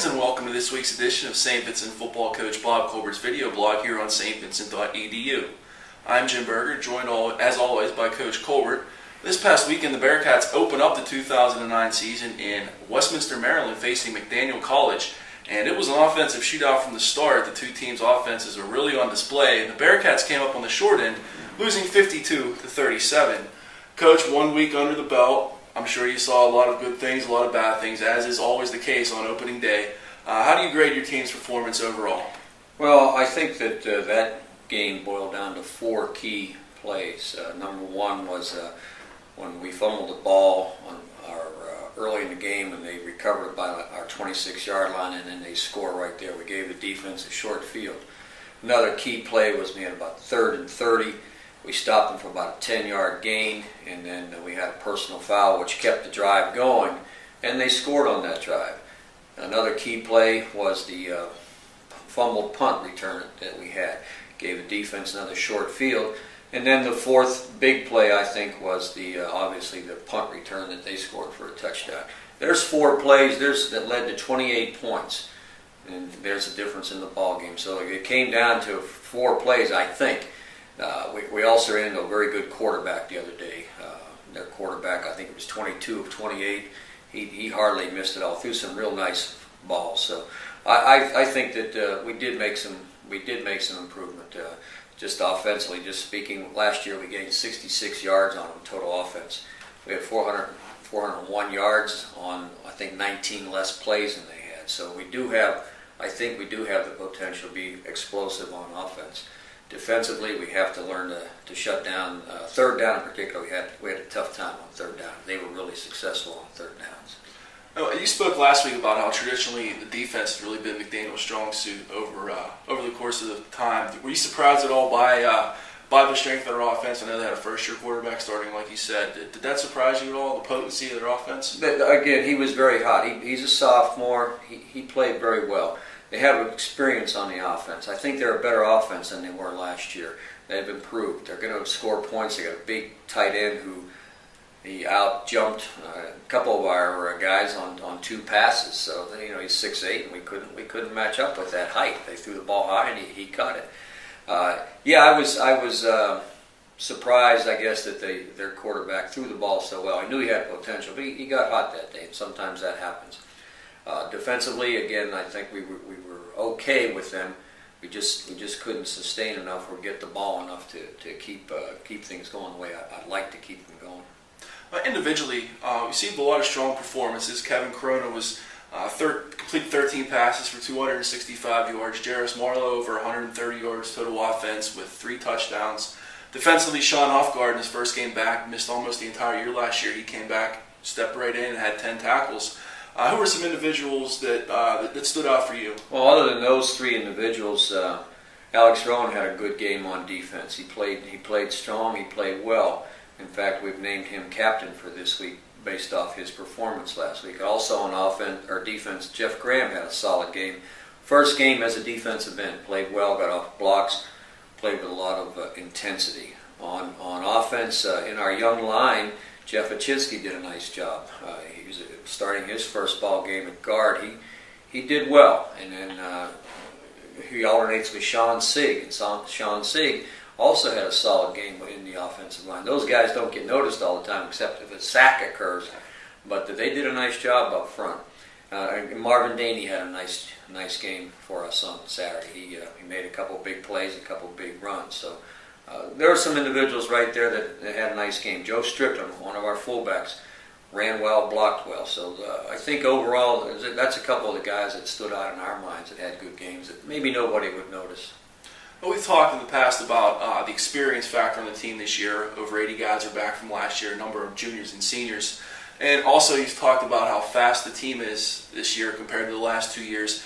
friends, and welcome to this week's edition of St. Vincent football coach Bob Colbert's video blog here on stvincent.edu. I'm Jim Berger, joined as always by Coach Colbert. This past weekend, the Bearcats opened up the 2009 season in Westminster, Maryland, facing McDaniel College, and it was an offensive shootout from the start. The two teams' offenses are really on display, and the Bearcats came up on the short end, losing 52-37. Coach, 1 week under the belt. I'm sure you saw a lot of good things, a lot of bad things, as is always the case on opening day. How do you grade your team's performance overall? Well, I think that that game boiled down to four key plays. Number one was when we fumbled the ball on our early in the game, and they recovered it by our 26-yard line, and then they score right there. We gave the defense a short field. Another key play was we had about 3rd and 30. We stopped them for about a 10-yard gain, and then we had a personal foul, which kept the drive going, and they scored on that drive. Another key play was the fumbled punt return that we had. Gave the defense another short field. And then the fourth big play, I think, was obviously the punt return that they scored for a touchdown. There's four plays that led to 28 points, and there's a difference in the ball game. So it came down to four plays, I think. We also ran into a very good quarterback the other day. Their quarterback, I think it was 22 of 28. He hardly missed it all. Threw some real nice balls. So I think that we did make some improvement. Just offensively, just speaking, last year we gained 66 yards on them total offense. We had 401 yards on, I think, 19 less plays than they had. So I think we do have the potential to be explosive on offense. Defensively, we have to learn to shut down. Third down in particular, we had a tough time on third down. They were really successful on third downs. Oh, you spoke last week about how traditionally the defense has really been McDaniel's strong suit over the course of the time. Were you surprised at all by the strength of their offense? I know they had a first-year quarterback starting, like you said. Did that surprise you at all, the potency of their offense? Again, he was very hot. He's a sophomore. He played very well. They have experience on the offense. I think they're a better offense than they were last year. They've improved. They're going to score points. They got a big tight end who he out-jumped a couple of our guys on two passes. So he's 6'8", and we couldn't match up with that height. They threw the ball high, and he caught it. I was surprised, I guess, that their quarterback threw the ball so well. I knew he had potential, but he got hot that day, and sometimes that happens. Defensively, again, I think we were okay with them. We just couldn't sustain enough or get the ball enough to keep things going the way I'd like to keep them going. Individually, we received a lot of strong performances. Kevin Corona was completed 13 passes for 265 yards. Jairus Marlowe over 130 yards total offense with 3 touchdowns. Defensively, Sean Hofgaard in his first game back missed almost the entire year last year. He came back, stepped right in, and had 10 tackles. Who were some individuals that stood out for you? Well, other than those 3 individuals, Alex Rowan had a good game on defense. He played strong. He played well. In fact, we've named him captain for this week based off his performance last week. Also on offense or defense, Jeff Graham had a solid game. First game as a defensive end, played well, got off blocks, played with a lot of intensity. On offense, in our young line, Jeff Achinsky did a nice job. He was starting his first ball game at guard. He did well, and then he alternates with Sean Sigg, and Sean Sigg also had a solid game in the offensive line. Those guys don't get noticed all the time, except if a sack occurs, but they did a nice job up front. And Marvin Daney had a nice game for us on Saturday. He made a couple big plays, a couple big runs. So there are some individuals right there that had a nice game. Joe Strickland, one of our fullbacks, ran well, blocked well. So I think overall, that's a couple of the guys that stood out in our minds that had good games that maybe nobody would notice. Well, we've talked in the past about the experience factor on the team this year. Over 80 guys are back from last year, a number of juniors and seniors. And also you've talked about how fast the team is this year compared to the last 2 years.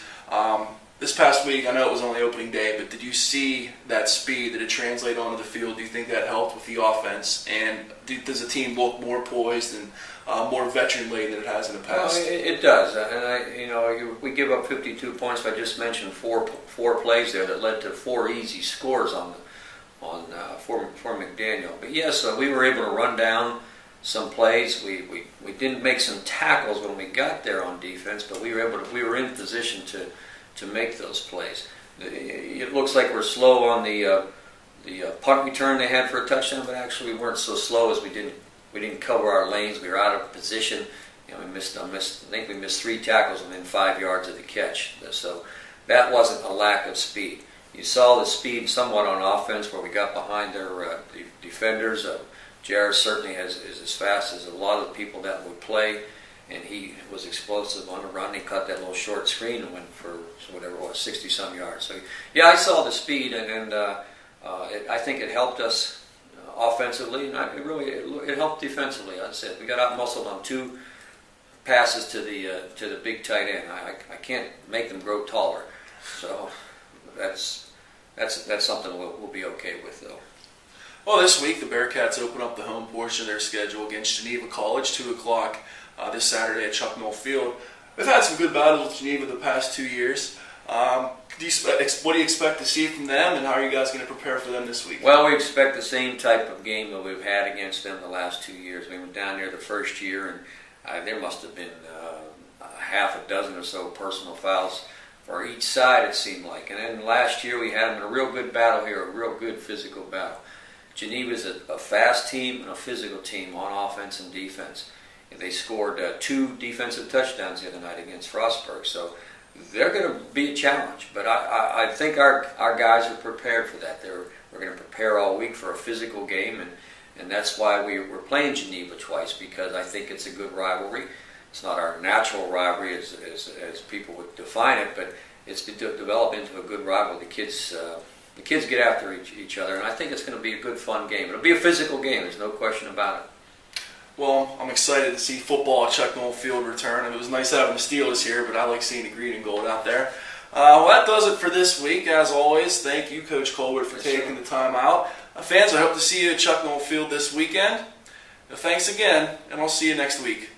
This past week, I know it was only opening day, but did you see that speed? Did it translate onto the field? Do you think that helped with the offense? And does the team look more poised and more veteran-laden than it has in the past? Well, it does, and we give up 52 points. I just mentioned four plays there that led to 4 easy scores for McDaniel. But yes, we were able to run down some plays. We didn't make some tackles when we got there on defense, but we were in position to make those plays. It looks like we're slow on the punt return they had for a touchdown, but actually we weren't so slow as we didn't cover our lanes. We were out of position. I think we missed 3 tackles within 5 yards of the catch. So that wasn't a lack of speed. You saw the speed somewhat on offense where we got behind their defenders. Jared certainly is as fast as a lot of the people that would play, and he was explosive on the run. He caught that little short screen and went for whatever it was, 60-some yards. So yeah, I saw the speed, and I think it helped us offensively, and it helped defensively. I said we got out muscled on 2 passes to the big tight end. I can't make them grow taller, so that's something we'll be okay with, though. Well, this week the Bearcats open up the home portion of their schedule against Geneva College, 2 o'clock this Saturday at Chuck Noll Field. We've had some good battles with Geneva the past 2 years. What do you expect to see from them, and how are you guys going to prepare for them this week? Well, we expect the same type of game that we've had against them the last 2 years. We went down there the first year, and there must have been half a dozen or so personal fouls for each side, it seemed like. And then last year we had them in a real good battle here, a real good physical battle. Geneva's a fast team and a physical team on offense and defense. And they scored 2 defensive touchdowns the other night against Frostburg, so they're going to be a challenge. But I think our guys are prepared for that. We're going to prepare all week for a physical game, and that's why we're playing Geneva twice, because I think it's a good rivalry. It's not our natural rivalry as people would define it, but it's developed into a good rivalry. The kids get after each other, and I think it's going to be a good, fun game. It'll be a physical game. There's no question about it. Well, I'm excited to see football at Chuck Noll Field return. And it was nice having the Steelers here, but I like seeing the green and gold out there. Well, that does it for this week. As always, thank you, Coach Colbert, for taking the time out. Fans, I hope to see you at Chuck Noll Field this weekend. Thanks again, and I'll see you next week.